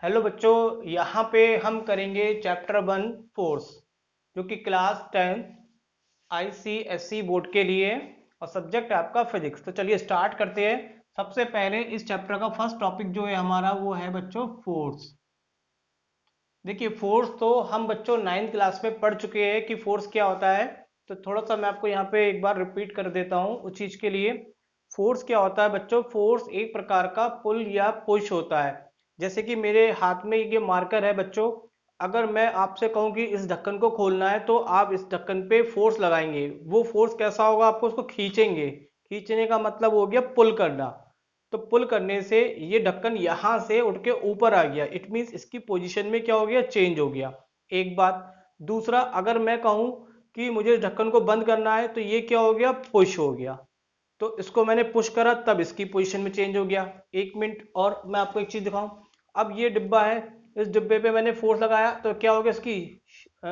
Hello बच्चों, यहाँ पे हम करेंगे चैप्टर 1 फोर्स, जो कि क्लास 10 ICSE बोर्ड के लिए और सब्जेक्ट है आपका फिजिक्स। तो चलिए स्टार्ट करते हैं। सबसे पहले इस चैप्टर का फर्स्ट टॉपिक जो है हमारा वो है बच्चों फोर्स। देखिए फोर्स तो हम बच्चों 9th क्लास में पढ़ चुके हैं कि फोर्स क्या होता है। तो थोड़ा सा मैं आपको यहाँ पे एक बार रिपीट कर देता हूँ उस चीज़ के लिए। फोर्स क्या होता है बच्चों? फोर्स एक प्रकार का पुल या पुश होता है। जैसे कि मेरे हाथ में ये मार्कर है बच्चों। अगर मैं आपसे कहूँ कि इस ढक्कन को खोलना है तो आप इस ढक्कन पे फोर्स लगाएंगे। वो फोर्स कैसा होगा? आपको उसको खींचेंगे। खींचने का मतलब हो गया पुल करना। तो पुल करने से ये ढक्कन यहाँ से उठ के ऊपर आ गया। इट मीन्स इसकी पोजीशन में क्या हो गया? चेंज हो गया। एक बात। दूसरा, अगर मैं कहूँ कि मुझे ढक्कन को बंद करना है तो ये क्या हो गया? पुश हो गया। तो इसको मैंने पुश करा तब इसकी पोजीशन में चेंज हो गया। एक मिनट और मैं आपको एक चीज दिखाऊं। अब ये डिब्बा है, इस डिब्बे पे मैंने फोर्स लगाया तो क्या हो गया?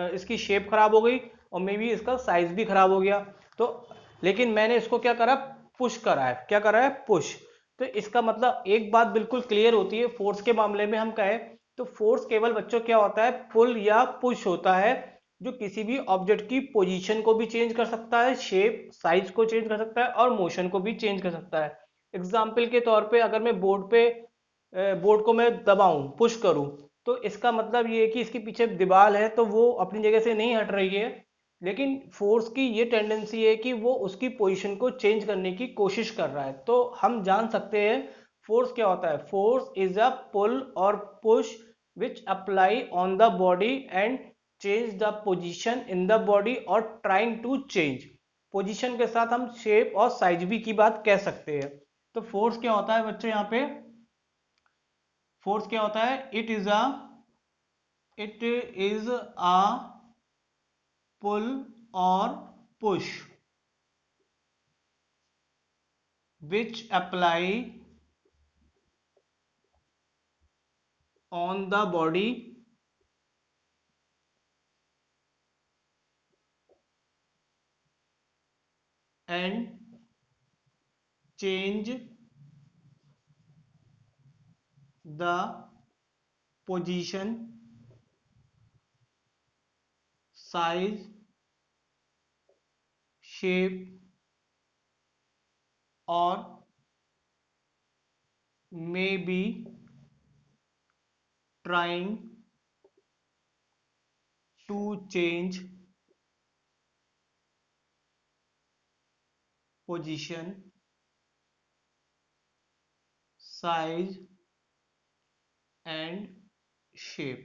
इसकी शेप खराब हो गई और मे बी इसका साइज भी खराब हो गया। तो लेकिन मैंने इसको क्या करा? पुश करा है। क्या करा है? पुश। तो इसका मतलब एक बात बिल्कुल क्लियर होती है, फोर्स के मामले में हम कहें तो फोर्स केवल बच्चों क्या होता है? पुल या पुश होता है, जो किसी भी ऑब्जेक्ट की पोजीशन को भी चेंज कर सकता है, शेप साइज को चेंज कर सकता है और मोशन को भी चेंज कर सकता है। एग्जाम्पल के तौर पे अगर मैं बोर्ड को मैं दबाऊं, पुश करूं, तो इसका मतलब ये है कि इसके पीछे दीवार है तो वो अपनी जगह से नहीं हट रही है। लेकिन फोर्स की ये टेंडेंसी है कि वो उसकी पोजीशन को चेंज करने की कोशिश कर रहा है। तो हम जान सकते हैं फोर्स क्या होता है। फोर्स इज अ पुल और push which apply on the body and change the position in the body और ट्राइंग टू चेंज। पोजीशन के साथ हम शेप और साइज भी की बात कह सकते हैं। तो फोर्स क्या होता है बच्चों? यहाँ पे फोर्स क्या होता है? इट इज अ पुल और push which apply on the body and change the position, size, shape or may be trying to change position, size and shape।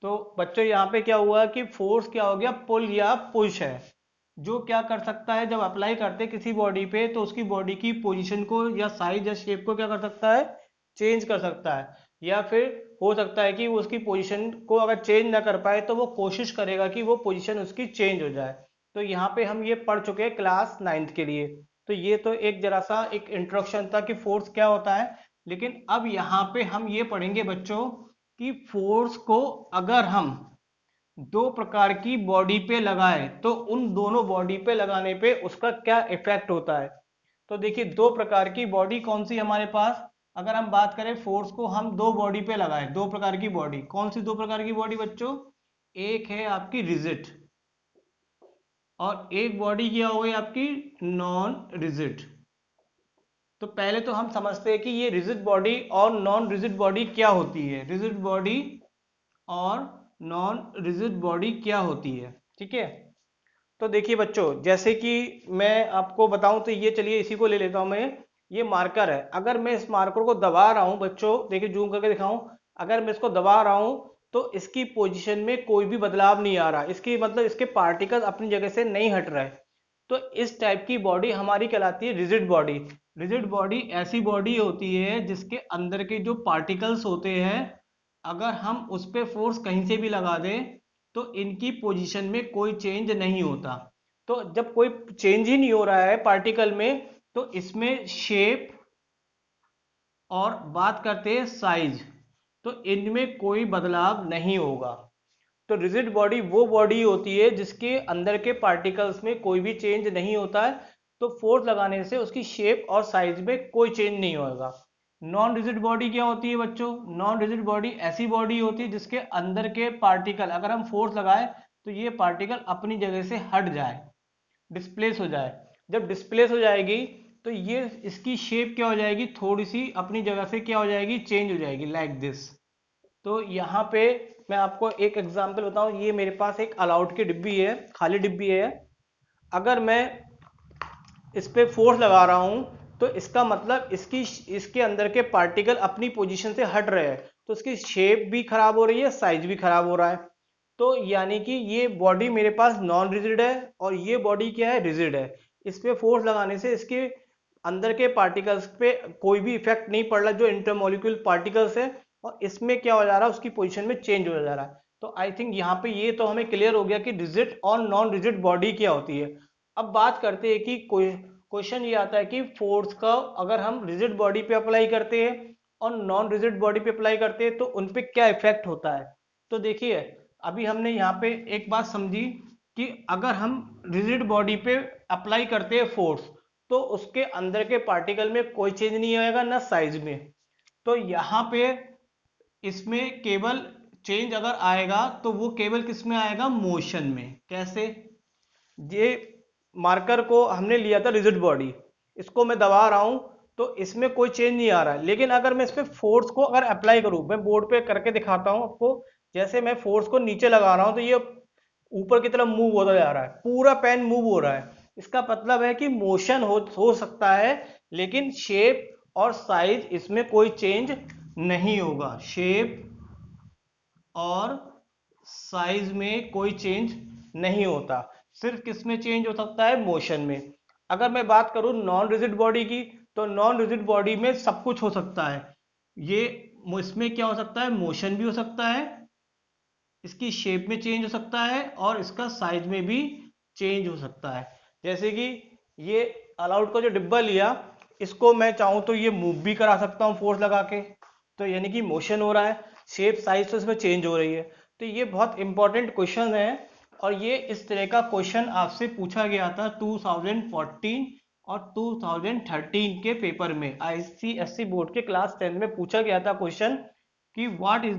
तो बच्चों यहाँ पे क्या हुआ कि फोर्स क्या हो गया? पुल या पुश है, जो क्या कर सकता है, जब अप्लाई करते हैं किसी बॉडी पे तो उसकी बॉडी की पोजीशन को या साइज या शेप को क्या कर सकता है? चेंज कर सकता है। या फिर हो सकता है कि वो उसकी पोजीशन को अगर चेंज ना कर पाए तो वो कोशिश करेगा कि वो पोजीशन उसकी चेंज हो जाए। तो यहाँ पे हम ये पढ़ चुके हैं क्लास 9th के लिए। तो ये तो एक जरा सा एक इंट्रोडक्शन था कि फोर्स क्या होता है। लेकिन अब यहाँ पे हम ये पढ़ेंगे बच्चों कि फोर्स को अगर हम दो प्रकार की बॉडी पे लगाए तो उन दोनों बॉडी पे लगाने पे उसका क्या इफेक्ट होता है। तो देखिए दो प्रकार की बॉडी कौन सी हमारे पास? अगर हम बात करें फोर्स को हम दो बॉडी पे लगाए, दो प्रकार की बॉडी, कौन सी दो प्रकार की बॉडी बच्चों? एक है आपकी रिजिड और एक बॉडी क्या हो गई आपकी? Non rigid. तो पहले तो हम समझते हैं कि ये रिजिड बॉडी और नॉन रिजिड बॉडी क्या होती है। रिजिड बॉडी और नॉन रिजिड बॉडी क्या होती है, ठीक है। तो देखिए बच्चों, जैसे कि मैं आपको बताऊं तो ये चलिए इसी को ले लेता हूं मैं। ये मार्कर है, अगर मैं इस मार्कर को दबा रहा हूं बच्चों, देखिए जूम करके दिखाऊं। अगर मैं इसको दबा रहा हूं तो इसकी पोजीशन में कोई भी बदलाव नहीं आ रहा। इसकी मतलब इसके पार्टिकल अपनी जगह से नहीं हट रहे। तो इस टाइप की बॉडी हमारी कहलाती है रिजिड बॉडी। रिजिड बॉडी ऐसी बॉडी होती है जिसके अंदर के जो पार्टिकल्स होते हैं, अगर हम उस पर फोर्स कहीं से भी लगा दें तो इनकी पोजीशन में कोई चेंज नहीं होता। तो जब कोई चेंज ही नहीं हो रहा है पार्टिकल में तो इसमें शेप और बात करते हैं साइज, तो इनमें कोई बदलाव नहीं होगा। तो रिजिड बॉडी वो बॉडी होती है जिसके अंदर के पार्टिकल्स में कोई भी चेंज नहीं होता है। तो फोर्स लगाने से उसकी शेप और साइज में कोई चेंज नहीं होगा। नॉन रिजिड बॉडी क्या होती है बच्चों? नॉन रिजिड बॉडी ऐसी बॉडी होती है जिसके अंदर के पार्टिकल अगर हम फोर्स लगाए तो ये पार्टिकल अपनी जगह से हट जाए, डिस्प्लेस हो जाए। जब डिस्प्लेस हो जाएगी तो ये इसकी शेप क्या हो जाएगी, थोड़ी सी अपनी जगह से क्या हो जाएगी, चेंज हो जाएगी, लाइक दिस। तो यहाँ पे मैं आपको एक एग्जांपल बताऊं, ये मेरे पास एक अलाउट की डिब्बी है, खाली डिब्बी है। अगर मैं इस पे फोर्स लगा रहा हूं तो इसका मतलब इसके अंदर के पार्टिकल अपनी पोजीशन से हट रहे हैं, तो इसकी शेप भी खराब हो रही है, साइज भी खराब हो रहा है। तो यानी कि ये बॉडी मेरे पास नॉन रिजिड है और ये बॉडी क्या है, रिजिड है। इस पे फोर्स लगाने से इसके अंदर के पार्टिकल्स पे कोई भी इफेक्ट नहीं पड़ रहा, जो इंटरमोलिक्यूल पार्टिकल्स है, और इसमें क्या हो जा रहा है, उसकी पोजीशन में चेंज हो जा रहा है। तो आई थिंक यहाँ पे ये तो हमें क्लियर हो गया कि रिजिड और नॉन रिजिड बॉडी क्या होती है। अब बात करते हैं कि क्वेश्चन ये आता है कि फोर्स का अगर हम रिजिड बॉडी पे अप्लाई करते हैं और नॉन रिजिड बॉडी पे अप्लाई करते हैं तो उन पे क्या इफेक्ट होता है। तो देखिए, अभी हमने यहाँ पे एक बात समझी कि अगर हम रिजिड बॉडी पे अप्लाई करते हैं फोर्स तो उसके अंदर के पार्टिकल में कोई चेंज नहीं आएगा, ना साइज में। तो यहाँ पे इसमें केवल चेंज अगर आएगा तो वो केवल किस में आएगा, मोशन में। कैसे? ये मार्कर को हमने लिया था रिजिड बॉडी, इसको मैं दबा रहा हूं तो इसमें कोई चेंज नहीं आ रहा है, लेकिन अगर मैं इस पे फोर्स को अगर अप्लाई करूं, मैं बोर्ड पे करके दिखाता हूं आपको। जैसे मैं फोर्स को नीचे लगा रहा हूं तो ये ऊपर की तरफ मूव होता जा रहा है, पूरा पेन मूव हो रहा है। इसका मतलब है कि मोशन हो सकता है, लेकिन शेप और साइज इसमें कोई चेंज नहीं होगा। शेप और साइज में कोई चेंज नहीं होता, सिर्फ किस में चेंज हो सकता है, मोशन में। अगर मैं बात करूं नॉन रिजिड बॉडी की, तो नॉन रिजिड बॉडी में सब कुछ हो सकता है। ये इसमें क्या हो सकता है, मोशन भी हो सकता है, इसकी शेप में चेंज हो सकता है, और इसका साइज में भी चेंज हो सकता है। जैसे कि ये अलाउड का जो डिब्बा लिया, इसको मैं चाहूं तो ये मूव भी करा सकता हूं फोर्स लगा के, तो यानी कि मोशन हो रहा है, शेप साइज तो इसमें चेंज हो रही है। तो ये बहुत इंपॉर्टेंट क्वेश्चन है, और ये इस तरह का क्वेश्चन आपसे पूछा गया था 2014 और 2013 के पेपर में। आईसीएसई बोर्ड के क्लास 10 में पूछा गया था क्वेश्चन कि what is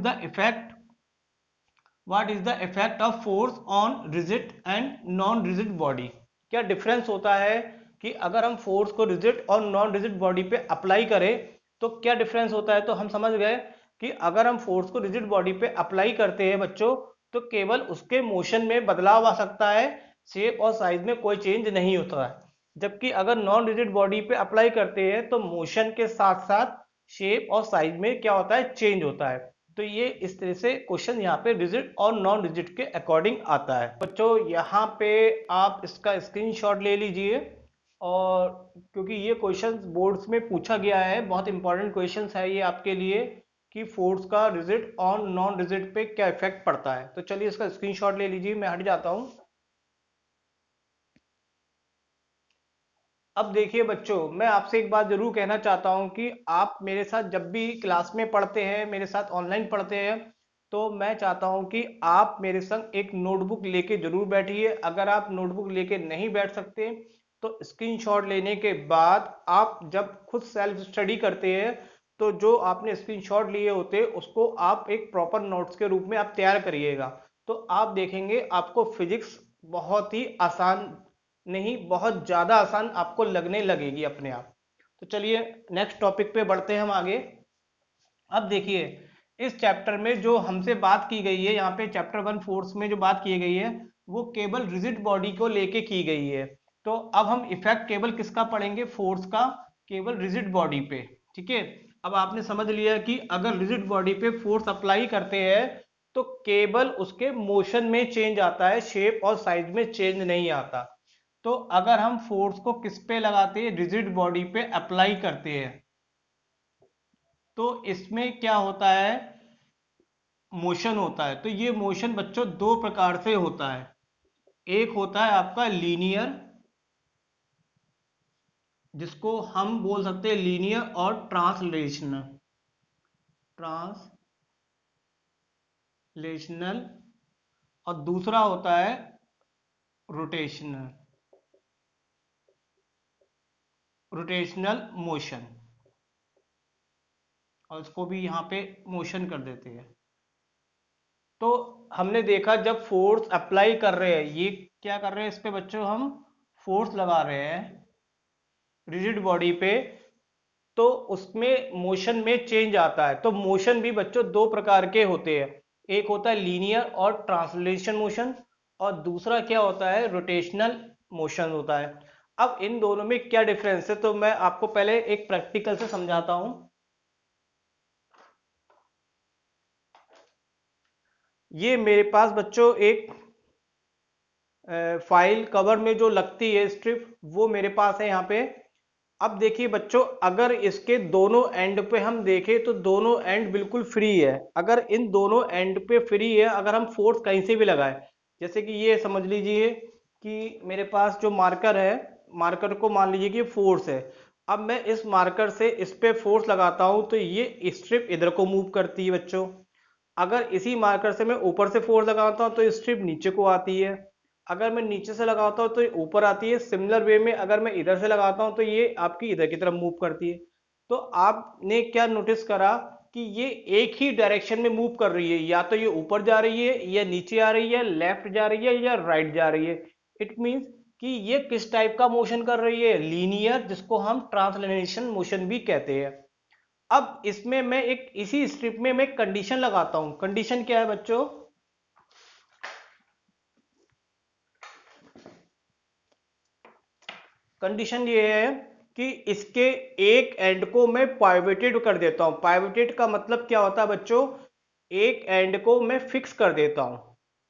the effect of force on rigid and non rigid body. क्या डिफरेंस होता है कि अगर हम फोर्स को रिजिड और नॉन रिजिड बॉडी पे अप्लाई करें तो क्या डिफरेंस होता है। तो हम समझ गए कि अगर हम फोर्स को रिजिड बॉडी पे अप्लाई करते हैं बच्चों, तो केवल उसके मोशन में बदलाव आ सकता है, शेप और साइज में कोई चेंज नहीं होता है। जबकि अगर नॉन रिजिड बॉडी पे अप्लाई करते हैं तो मोशन के साथ साथ शेप और साइज में क्या होता है, चेंज होता है। तो ये इस तरह से क्वेश्चन यहाँ पे रिजिड और नॉन रिजिड के अकॉर्डिंग आता है। बच्चों यहाँ पे आप इसका स्क्रीनशॉट ले लीजिए, और क्योंकि ये क्वेश्चन बोर्ड्स में पूछा गया है, बहुत इंपॉर्टेंट क्वेश्चन है ये आपके लिए, कि फोर्स का रिजिड और नॉन रिजिड पे क्या इफेक्ट पड़ता है। तो चलिए इसका स्क्रीनशॉट ले लीजिए, मैं हट जाता हूँ। अब देखिए बच्चों, मैं आपसे एक बात जरूर कहना चाहता हूं कि आप मेरे साथ जब भी क्लास में पढ़ते हैं, मेरे साथ ऑनलाइन पढ़ते हैं, तो मैं चाहता हूं कि आप मेरे संग एक नोटबुक लेके जरूर बैठिए। अगर आप नोटबुक लेके नहीं बैठ सकते तो स्क्रीनशॉट लेने के बाद आप जब खुद सेल्फ स्टडी करते हैं तो जो आपने स्क्रीनशॉट लिए होते हैं उसको आप एक प्रॉपर नोट्स के रूप में आप तैयार करिएगा। तो आप देखेंगे आपको फिजिक्स बहुत ही आसान, नहीं बहुत ज्यादा आसान आपको लगने लगेगी अपने आप। तो चलिए नेक्स्ट टॉपिक पे बढ़ते हैं हम आगे। अब देखिए, इस चैप्टर में जो हमसे बात की गई है, यहाँ पे चैप्टर 1 फोर्स में जो बात की गई है वो केवल रिजिड बॉडी को लेके की गई है। तो अब हम इफेक्ट केवल किसका पढ़ेंगे, फोर्स का, केवल रिजिड बॉडी पे। ठीक है, अब आपने समझ लिया कि अगर रिजिड बॉडी पे फोर्स अप्लाई करते हैं तो केवल उसके मोशन में चेंज आता है, शेप और साइज में चेंज नहीं आता। तो अगर हम फोर्स को किस पे लगाते हैं, रिजिड बॉडी पे अप्लाई करते हैं, तो इसमें क्या होता है, मोशन होता है। तो ये मोशन बच्चों दो प्रकार से होता है। एक होता है आपका लीनियर, जिसको हम बोल सकते हैं लीनियर, और ट्रांसलेशनल। ट्रांसलेशनल। और दूसरा होता है रोटेशनल, रोटेशनल मोशन। और इसको भी यहाँ पे मोशन कर देते हैं। तो हमने देखा जब फोर्स अप्लाई कर रहे हैं, ये क्या कर रहे हैं, इस पे बच्चों हम फोर्स लगा रहे हैं रिजिड बॉडी पे, तो उसमें मोशन में चेंज आता है। तो मोशन भी बच्चों दो प्रकार के होते हैं, एक होता है लीनियर और ट्रांसलेशन मोशन, और दूसरा क्या होता है, रोटेशनल मोशन होता है। अब इन दोनों में क्या डिफरेंस है, तो मैं आपको पहले एक प्रैक्टिकल से समझाता हूं। ये मेरे पास बच्चों एक फाइल कवर में जो लगती है स्ट्रिप, वो मेरे पास है यहाँ पे। अब देखिए बच्चों, अगर इसके दोनों एंड पे हम देखें तो दोनों एंड बिल्कुल फ्री है। अगर इन दोनों एंड पे फ्री है, अगर हम फोर्स कहीं से भी लगाए, जैसे कि ये समझ लीजिए कि मेरे पास जो मार्कर है, मार्कर को मान लीजिए कि फोर्स है। अब मैं इस मार्कर से इस पे फोर्स लगाता हूं तो ये स्ट्रिप इधर को मूव करती है बच्चों। अगर इसी मार्कर से मैं ऊपर से फोर्स लगाता हूं तो स्ट्रिप नीचे को आती है। अगर मैं नीचे से लगाता हूं तो ये ऊपर आती है। सिमिलर वे में अगर मैं इधर से लगाता हूं तो ये आपकी इधर की तरफ मूव करती है। तो आपने क्या नोटिस करा कि ये एक ही डायरेक्शन में मूव कर रही है, या तो ये ऊपर जा रही है, या नीचे आ रही है, लेफ्ट जा रही है, या राइट जा रही है। इट मीन्स कि ये किस टाइप का मोशन कर रही है, लीनियर, जिसको हम ट्रांसलेशन मोशन भी कहते हैं। अब इसमें मैं एक इसी स्ट्रिप में मैं कंडीशन लगाता हूं। कंडीशन क्या है बच्चों, कंडीशन ये है कि इसके एक एंड को मैं पाइवोटेड कर देता हूं। पाइवोटेड का मतलब क्या होता है बच्चों, एक एंड को मैं फिक्स कर देता हूं,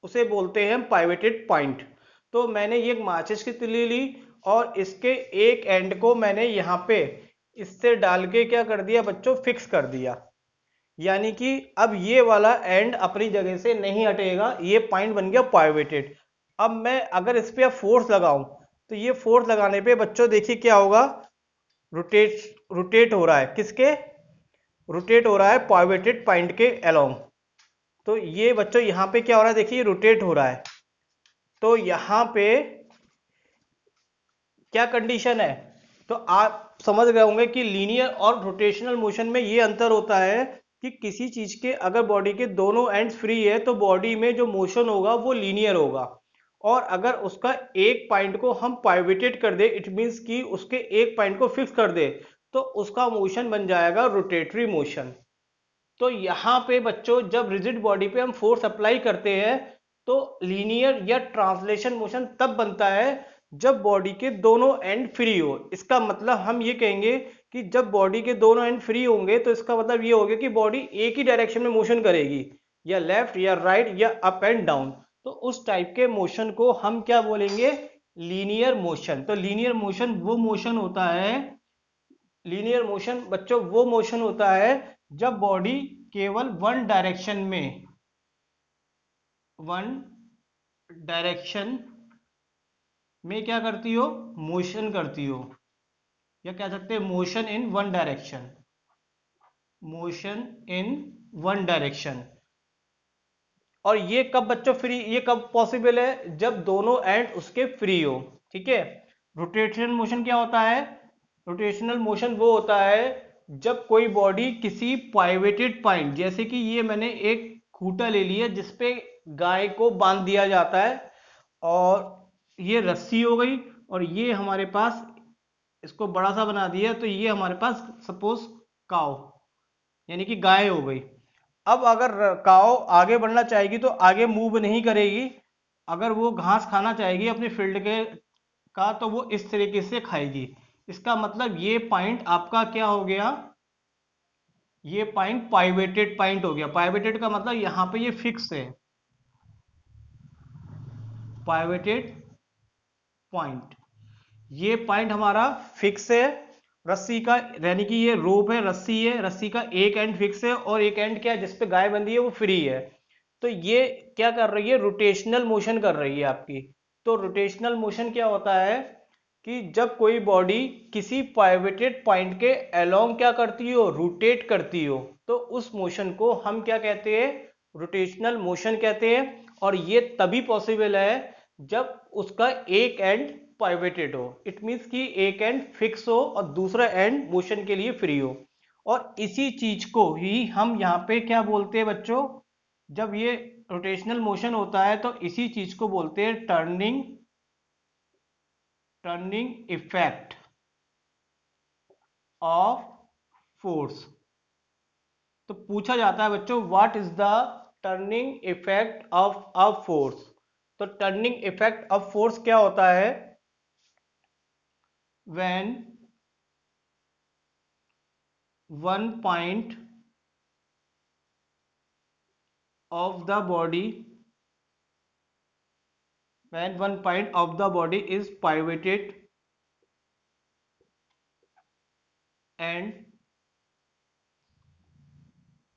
उसे बोलते हैं पाइवोटेड पॉइंट। तो मैंने ये एक माचिस की तीली ली और इसके एक एंड को मैंने यहाँ पे इससे डाल के क्या कर दिया बच्चों, फिक्स कर दिया। यानी कि अब ये वाला एंड अपनी जगह से नहीं हटेगा, ये पॉइंट बन गया पाइवोटेड। अब मैं अगर इस पे फोर्स लगाऊं तो ये फोर्स लगाने पे बच्चों देखिए क्या होगा, रोटेट हो रहा है, किसके, रोटेट हो रहा है पाइवोटेड पॉइंट के अलोंग। तो ये बच्चों यहाँ पे क्या हो रहा है, देखिए रोटेट हो रहा है। तो यहाँ पे क्या कंडीशन है, तो आप समझ गए होंगे कि लीनियर और रोटेशनल मोशन में ये अंतर होता है कि किसी चीज के अगर बॉडी के दोनों एंड्स फ्री है तो बॉडी में जो मोशन होगा वो लीनियर होगा, और अगर उसका एक पॉइंट को हम पाइवोटेड कर दे, इट मींस कि उसके एक पॉइंट को फिक्स कर दे, तो उसका मोशन बन जाएगा रोटेटरी मोशन। तो यहाँ पे बच्चों जब रिजिड बॉडी पे हम फोर्स अप्लाई करते हैं तो लीनियर या ट्रांसलेशन मोशन तब बनता है जब बॉडी के दोनों एंड फ्री हो। इसका मतलब हम ये कहेंगे कि जब बॉडी के दोनों एंड फ्री होंगे तो इसका मतलब ये होगा कि बॉडी एक ही डायरेक्शन में मोशन करेगी, या लेफ्ट या राइट या अप एंड डाउन। तो उस टाइप के मोशन को हम क्या बोलेंगे, लीनियर मोशन। तो लीनियर मोशन वो मोशन होता है, लीनियर मोशन बच्चों वो मोशन होता है जब बॉडी केवल वन डायरेक्शन में क्या करती हो, मोशन करती हो, या कह सकते हैं motion in one direction, motion in one direction. और ये कब बच्चों फ्री, ये कब पॉसिबल है, जब दोनों एंड उसके फ्री हो। ठीक है। रोटेशनल मोशन क्या होता है, रोटेशनल मोशन वो होता है जब कोई बॉडी किसी पाइवोटेड पॉइंट, जैसे कि ये मैंने एक खूंटा ले लिया जिसपे गाय को बांध दिया जाता है, और ये रस्सी हो गई, और ये हमारे पास इसको बड़ा सा बना दिया, तो ये हमारे पास सपोज काव, यानी कि गाय हो गई। अब अगर काव आगे बढ़ना चाहेगी तो आगे मूव नहीं करेगी, अगर वो घास खाना चाहेगी अपने फील्ड के का तो वो इस तरीके से खाएगी। इसका मतलब ये पॉइंट आपका क्या हो गया, ये पॉइंट पाइवोटेड पॉइंट हो गया। पाइवोटेड का मतलब यहां पे ये फिक्स है, पाइवोटेड पॉइंट, ये पॉइंट हमारा फिक्स है। रस्सी का, यानी कि ये रोप है, रस्सी है, रस्सी का एक एंड फिक्स है और एक एंड क्या है जिसपे गाय बंधी है वो फ्री है। तो ये क्या कर रही है, रोटेशनल मोशन कर रही है आपकी। तो रोटेशनल मोशन क्या होता है कि जब कोई बॉडी किसी पाइवोटेड पॉइंट के अलोंग क्या करती हो, रोटेट करती हो, तो उस मोशन को हम क्या कहते हैं, रोटेशनल मोशन कहते हैं। और ये तभी पॉसिबल है जब उसका एक एंड पाइवोटेड हो, इट मींस कि एक एंड फिक्स हो और दूसरा एंड मोशन के लिए फ्री हो। और इसी चीज को ही हम यहाँ पे क्या बोलते हैं बच्चों, जब ये रोटेशनल मोशन होता है तो इसी चीज को बोलते हैं टर्निंग इफेक्ट ऑफ फोर्स। तो पूछा जाता है बच्चों what is the turning effect of a force. तो टर्निंग इफेक्ट ऑफ फोर्स क्या होता है, when one point of the body when one point of the body is pivoted and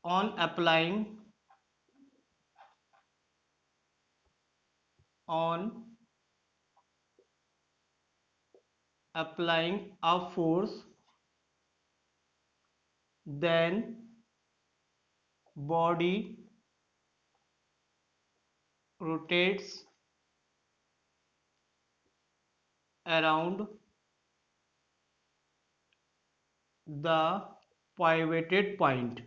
on applying a force, then body rotates around the pivoted point.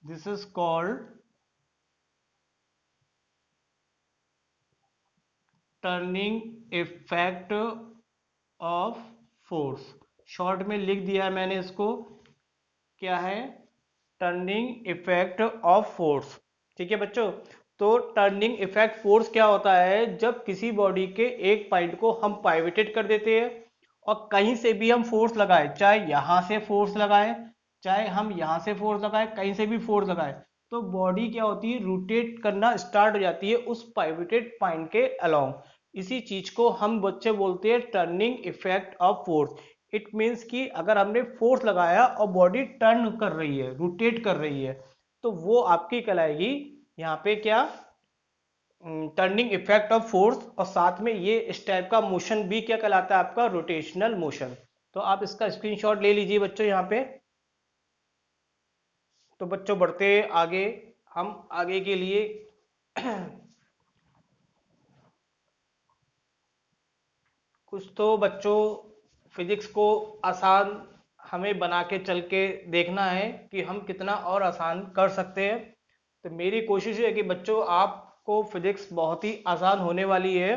This is called turning effect of force. Short में लिख दिया मैंने इसको, क्या है, turning effect of force. ठीक है बच्चों, तो टर्निंग इफेक्ट फोर्स क्या होता है, जब किसी बॉडी के एक पॉइंट को हम पाइवेटेड कर देते हैं और कहीं से भी हम फोर्स लगाए, चाहे यहां से फोर्स लगाए, चाहे हम यहां से फोर्स लगाए, कहीं से भी फोर्स लगाए, तो बॉडी क्या होती है, रोटेट करना स्टार्ट हो जाती है उस पाइवेटेड पॉइंट के अलोंग। इसी चीज को हम बच्चे बोलते हैं turning effect of force. It means कि अगर हमने फोर्स लगाया और बॉडी टर्न कर रही है, रोटेट कर रही है, तो वो आपकी कहलाएगी यहाँ पे क्या, टर्निंग इफेक्ट ऑफ फोर्स। और साथ में ये इस टाइप का मोशन भी क्या कहलाता है, आपका रोटेशनल मोशन। तो आप इसका स्क्रीनशॉट ले लीजिए बच्चों यहाँ पे। तो बच्चों बढ़ते आगे, हम आगे के लिए कुछ तो बच्चों फिजिक्स को आसान हमें बना के चल के देखना है कि हम कितना और आसान कर सकते हैं। तो मेरी कोशिश है कि बच्चों आपको फिजिक्स बहुत ही आसान होने वाली है।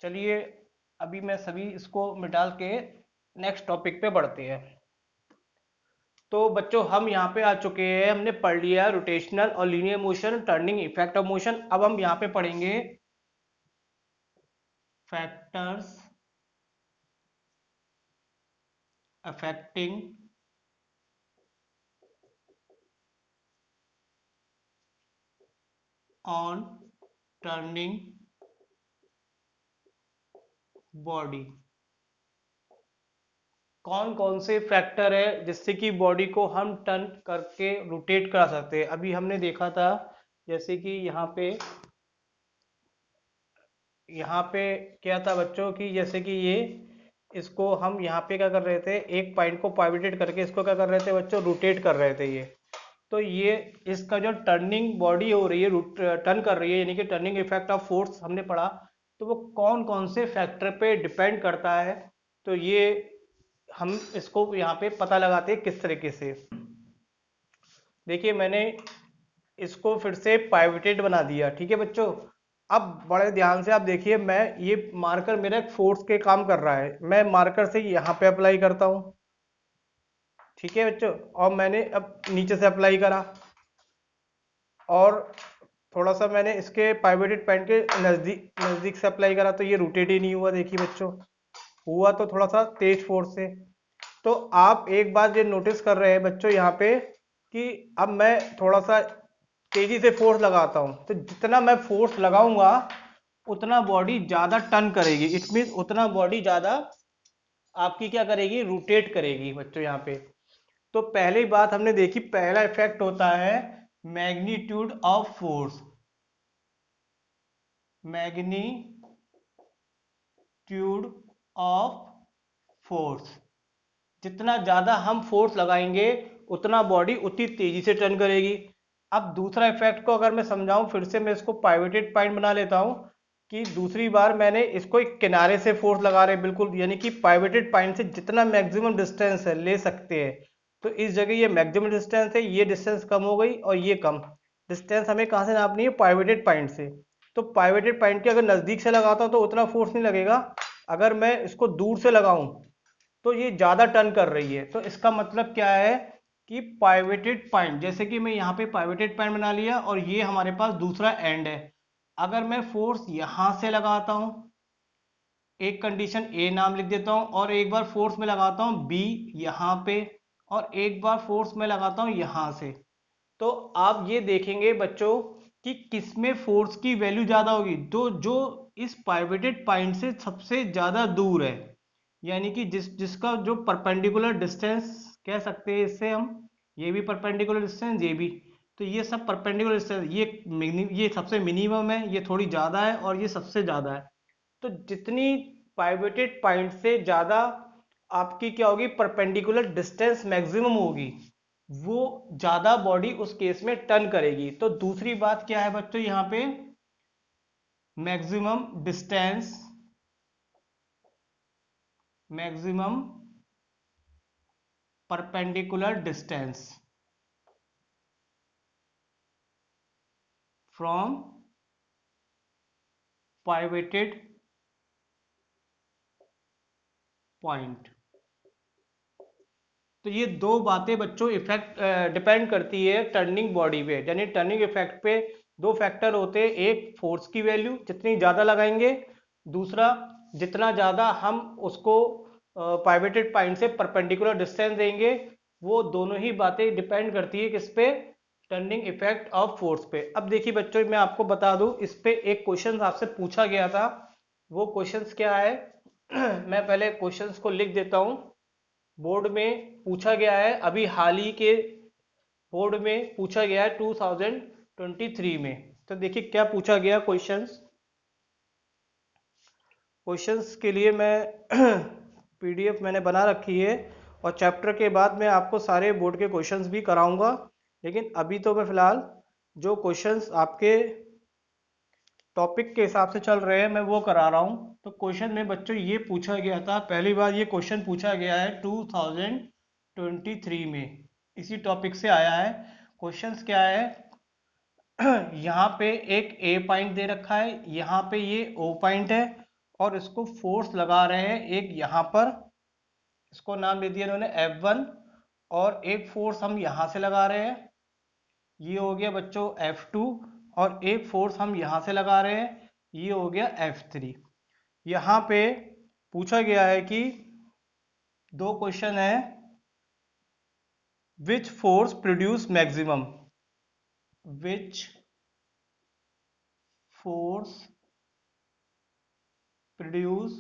चलिए अभी मैं सभी इसको मिटा के नेक्स्ट टॉपिक पे बढ़ते हैं। तो बच्चों हम यहाँ पे आ चुके हैं, हमने पढ़ लिया रोटेशनल और linear motion, turning effect of motion. अब हम यहाँ पे पढ़ेंगे factors affecting on turning body. कौन कौन से फैक्टर है जिससे कि बॉडी को हम टर्न करके रोटेट करा सकते हैं। अभी हमने देखा था जैसे कि यहाँ पे क्या था बच्चों की, जैसे कि ये इसको हम यहाँ पे क्या कर रहे थे, एक पॉइंट को पाइवोटेट करके इसको क्या कर रहे थे बच्चों, रोटेट कर रहे थे ये। तो ये इसका जो टर्निंग बॉडी हो रही है, टर्न कर रही है, यानी कि टर्निंग इफेक्ट ऑफ फोर्स हमने पढ़ा। तो वो कौन कौन से फैक्टर पे डिपेंड करता है, तो ये हम इसको यहाँ पे पता लगाते हैं किस तरीके से। देखिए मैंने इसको फिर से पाइवोटेड बना दिया, ठीक है बच्चों। अब बड़े ध्यान से आप देखिए, मैं ये मार्कर मेरा एक फोर्स के काम कर रहा है, मैं मार्कर से यहाँ पे अप्लाई करता हूँ, ठीक है बच्चों। और मैंने अब नीचे से अप्लाई करा और थोड़ा सा मैंने इसके पाइवोटेड पॉइंट के नजदीक नजदीक से अप्लाई करा, तो ये रोटेट ही नहीं हुआ। देखिए बच्चों, हुआ तो थोड़ा सा तेज फोर्स से। तो आप एक बात ये नोटिस कर रहे हैं बच्चों यहाँ पे कि अब मैं थोड़ा सा तेजी से फोर्स लगाता हूँ, तो जितना मैं फोर्स लगाऊंगा उतना बॉडी ज्यादा टर्न करेगी। इट मीन उतना बॉडी ज्यादा आपकी क्या करेगी, रोटेट करेगी बच्चों यहाँ पे। तो पहली बात हमने देखी, पहला इफेक्ट होता है magnitude of force. Magnitude of force, जितना ज्यादा हम फोर्स लगाएंगे उतना बॉडी उतनी तेजी से टर्न करेगी। अब दूसरा इफेक्ट को अगर मैं समझाऊं, फिर से मैं इसको पाइवोटेड पॉइंट बना लेता हूं। कि दूसरी बार मैंने इसको एक किनारे से फोर्स लगा रहे हैं बिल्कुल, यानी कि पाइवेटेड पॉइंट से जितना मैक्सिमम डिस्टेंस है ले सकते हैं। तो इस जगह ये मैक्सिमम डिस्टेंस है, ये डिस्टेंस कम हो गई और ये कम डिस्टेंस हमें कहाँ से नापनी है, पाइवेटेड पॉइंट से। तो पाइवेटेड पॉइंट के अगर नज़दीक से लगाता हूँ तो उतना फोर्स नहीं लगेगा, अगर मैं इसको दूर से लगाऊं तो ये ज़्यादा टर्न कर रही है। तो इसका मतलब क्या है कि पाइवेटेड पॉइंट, जैसे कि मैं यहाँ पे पाइवेटेड पॉइंट बना लिया और ये हमारे पास दूसरा एंड है, अगर मैं फोर्स यहाँ से लगाता हूँ, एक कंडीशन ए नाम लिख देता हूँ, और एक बार फोर्स में लगाता हूँ बी यहाँ पे, और एक बार फोर्स में लगाता हूँ यहाँ से, तो आप ये देखेंगे बच्चों कि किसमें फोर्स की वैल्यू ज्यादा होगी, तो जो इस पाइवेटेड पॉइंट से सबसे ज्यादा दूर है, यानी कि जिसका जो परपेंडिकुलर डिस्टेंस कह सकते हैं इससे हम, ये भी परपेंडिकुलर डिस्टेंस, ये भी, तो ये सब परपेंडिकुलर डिस्टेंस, ये सबसे मिनिमम है, ये थोड़ी ज्यादा है और ये सबसे ज्यादा है। तो जितनी पाइवेटेड पॉइंट से ज्यादा आपकी क्या होगी, परपेंडिकुलर डिस्टेंस मैक्सिमम होगी, वो ज्यादा बॉडी उस केस में टर्न करेगी। तो दूसरी बात क्या है बच्चों यहाँ पे, maximum distance, maximum perpendicular distance from pivoted point. तो ये दो बातें बच्चों इफेक्ट डिपेंड करती है टर्निंग बॉडी पे, यानी टर्निंग इफेक्ट पे दो फैक्टर होते हैं, एक फोर्स की वैल्यू जितनी ज़्यादा लगाएंगे, दूसरा जितना ज़्यादा हम उसको पाइवेटेड पॉइंट से परपेंडिकुलर डिस्टेंस देंगे। वो दोनों ही बातें डिपेंड करती है किस पे, टर्निंग इफेक्ट ऑफ फोर्स पे। अब देखिए बच्चों मैं आपको बता दूं, इस पे एक क्वेश्चन आपसे पूछा गया था, वो क्वेश्चंस क्या है मैं पहले क्वेश्चंस को लिख देता हूं। बोर्ड में पूछा गया है, अभी हाल ही के बोर्ड में पूछा गया है 2023 में। तो देखिए क्या पूछा गया क्वेश्चंस। क्वेश्चंस के लिए मैं पीडीएफ मैंने बना रखी है, और चैप्टर के बाद मैं आपको सारे बोर्ड के क्वेश्चंस भी कराऊंगा, लेकिन अभी तो मैं फिलहाल जो क्वेश्चंस आपके टॉपिक के हिसाब से चल रहे हैं मैं वो करा रहा हूँ। तो क्वेश्चन में बच्चों ये पूछा गया था, पहली बार ये क्वेश्चन पूछा गया है 2023 में, इसी टॉपिक से आया है। क्वेश्चंस क्या है यहाँ पे एक ए पॉइंट दे रखा है, यहाँ पे ये ओ पॉइंट है, और इसको फोर्स लगा रहे हैं एक यहाँ पर, इसको नाम दे दिया इन्होंने F1, और एक फोर्स हम यहाँ से लगा रहे हैं, ये हो गया बच्चों F2, और एक फोर्स हम यहां से लगा रहे हैं, ये हो गया F3। यहां पे पूछा गया है कि दो क्वेश्चन है, which force produce maximum, which force produce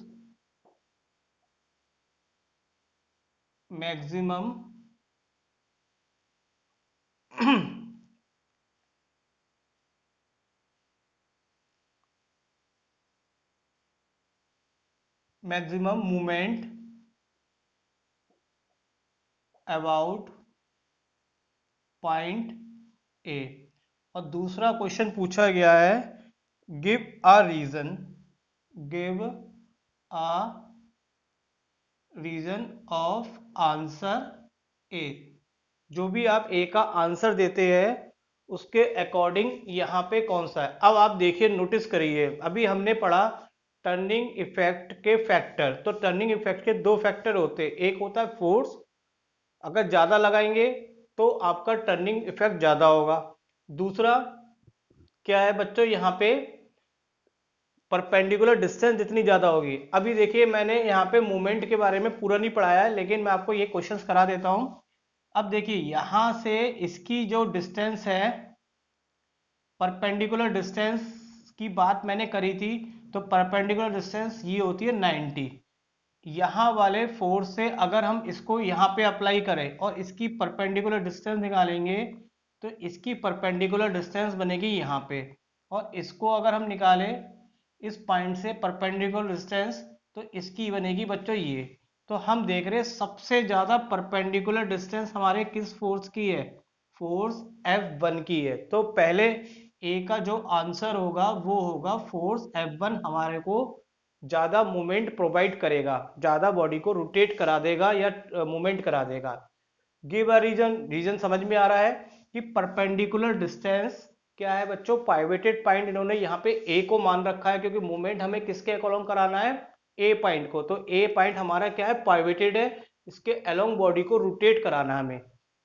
maximum maximum movement about point A. और दूसरा क्वेश्चन पूछा गया है, give a reason, give a reason of answer A. जो भी आप ए का आंसर देते हैं उसके अकॉर्डिंग यहाँ पे कौन सा है। अब आप देखिए, नोटिस करिए, अभी हमने पढ़ा टर्निंग इफेक्ट के फैक्टर। तो टर्निंग इफेक्ट के दो फैक्टर होते हैं, एक होता है फोर्स, अगर ज़्यादा लगाएंगे तो आपका टर्निंग इफेक्ट ज़्यादा होगा। दूसरा क्या है बच्चों यहाँ पे, परपेंडिकुलर डिस्टेंस जितनी ज़्यादा होगी। अभी देखिए मैंने यहाँ पे मूवमेंट के बारे में पूरा नहीं पढ़ाया है, लेकिन मैं आपको ये क्वेश्चंस करा देता हूँ। अब देखिए यहां से इसकी जो डिस्टेंस है, परपेंडिकुलर डिस्टेंस की बात मैंने करी थी, तो परपेंडिकुलर डिस्टेंस ये होती है 90। यहाँ वाले फोर्स से अगर हम इसको यहाँ पे अप्लाई करें और इसकी परपेंडिकुलर डिस्टेंस निकालेंगे, तो इसकी परपेंडिकुलर डिस्टेंस बनेगी यहाँ पे, और इसको अगर हम निकालें इस पॉइंट से परपेंडिकुलर डिस्टेंस, तो इसकी बनेगी बच्चों ये। तो हम देख रहे हैं सबसे ज्यादा परपेंडिकुलर डिस्टेंस हमारे किस फोर्स की है, फोर्स F1 की है। तो पहले ए का जो आंसर होगा वो होगा फोर्स F1 हमारे को ज्यादा मूवमेंट प्रोवाइड करेगा, ज्यादा बॉडी को रोटेट करा देगा या मूवमेंट करा देगा। गिव अ रीजन, रीजन समझ में आ रहा है कि परपेंडिकुलर डिस्टेंस क्या है बच्चों, पाइवेटेड पॉइंट इन्होंने यहाँ पे ए को मान रखा है क्योंकि मूवमेंट हमें किसके अलोंग कराना है, ए पॉइंट को। तो ए पॉइंट हमारा क्या है, पाइवेटेड है, इसके अलोंग बॉडी को रोटेट कराना है हमें।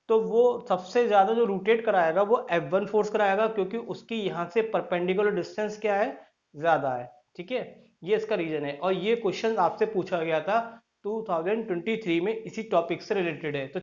तो वो सबसे ज्यादा जो रोटेट कराएगा वो F1 फोर्स कराएगा क्योंकि उसकी यहाँ से परपेंडिकुलर डिस्टेंस क्या है, ज्यादा है। ठीक है, ये इसका रीजन है और ये क्वेश्चन आपसे पूछा गया था 2023 में, इसी टॉपिक से रिलेटेड है। तो